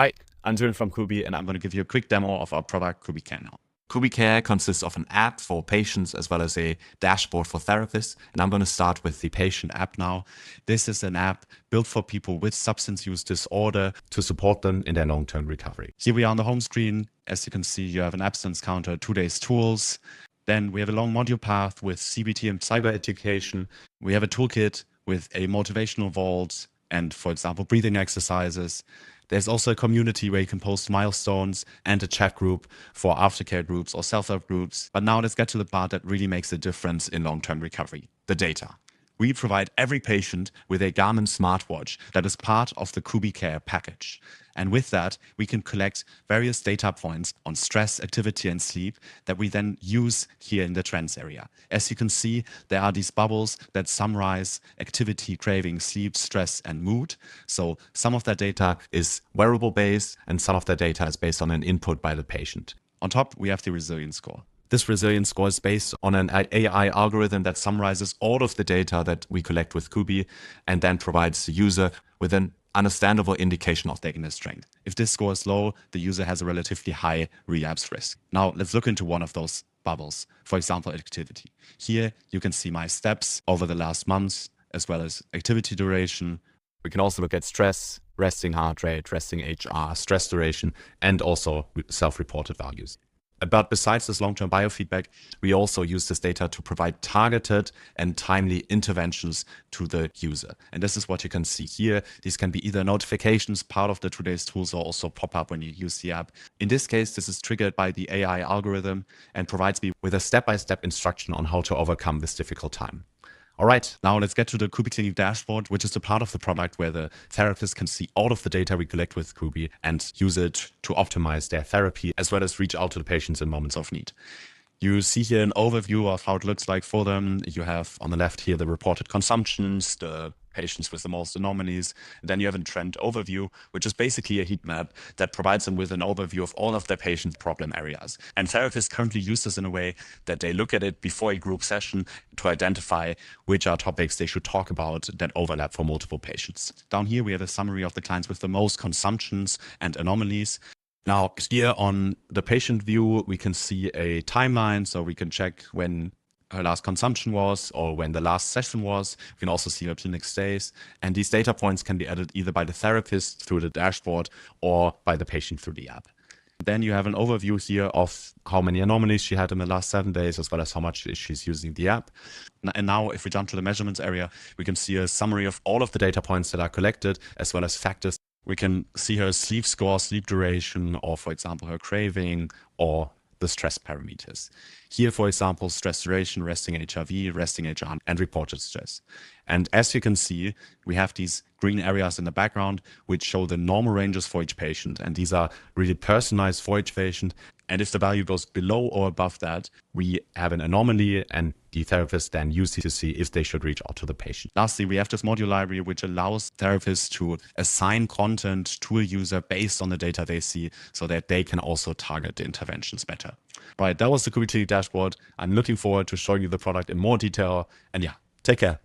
Hi, I'm Dylan from coobi, and I'm going to give you a quick demo of our product, coobi Care now. coobi Care consists of an app for patients as well as a dashboard for therapists, and I'm going to start with the patient app now. This is an app built for people with substance use disorder to support them in their long-term recovery. Here we are on the home screen. As you can see, you have an abstinence counter, 2 days tools. Then we have a long module path with CBT and cyber education. We have a toolkit with a motivational vault and, for example, breathing exercises. There's also a community where you can post milestones and a chat group for aftercare groups or self-help groups. But now let's get to the part that really makes a difference in long-term recovery, the data. We provide every patient with a Garmin smartwatch that is part of the coobi Care package. And with that, we can collect various data points on stress, activity, and sleep that we then use here in the trends area. As you can see, there are these bubbles that summarize activity, craving, sleep, stress, and mood. So some of that data is wearable based, and some of that data is based on an input by the patient. On top, we have the resilience score. This resilience score is based on an AI algorithm that summarizes all of the data that we collect with coobi and then provides the user with an understandable indication of their inner strength. If this score is low, the user has a relatively high relapse risk. Now let's look into one of those bubbles, for example, activity. Here you can see my steps over the last months, as well as activity duration. We can also look at stress, resting heart rate, resting HR, stress duration, and also self-reported values. But besides this long-term biofeedback, we also use this data to provide targeted and timely interventions to the user. And this is what you can see here. These can be either notifications, part of the today's tools, or also pop up when you use the app. In this case, this is triggered by the AI algorithm and provides me with a step-by-step instruction on how to overcome this difficult time. All right, now let's get to the coobi Clinic dashboard, which is the part of the product where the therapist can see all of the data we collect with coobi and use it to optimize their therapy, as well as reach out to the patients in moments of need. You see here an overview of how it looks like for them. You have on the left here the reported consumptions, the patients with the most anomalies. And then you have a trend overview, which is basically a heat map that provides them with an overview of all of their patients' problem areas. And therapists currently use this in a way that they look at it before a group session to identify which are topics they should talk about that overlap for multiple patients. Down here, we have a summary of the clients with the most consumptions and anomalies. Now, here on the patient view, we can see a timeline, so we can check when her last consumption was or when the last session was. We can also see her clinic stays. And these data points can be added either by the therapist through the dashboard or by the patient through the app. Then you have an overview here of how many anomalies she had in the last 7 days, as well as how much she's using the app. And now if we jump to the measurements area, we can see a summary of all of the data points that are collected, as well as factors. We can see her sleep score, sleep duration, or for example, her craving, or the stress parameters. Here, for example, stress duration, resting HRV, resting HR, and reported stress. And as you can see, we have these green areas in the background, which show the normal ranges for each patient. And these are really personalized for each patient. And if the value goes below or above that, we have an anomaly, and the therapist then uses it to see if they should reach out to the patient. Lastly, we have this module library, which allows therapists to assign content to a user based on the data they see, so that they can also target the interventions better. Right, that was the coobi Clinic dashboard. I'm looking forward to showing you the product in more detail. And yeah, take care.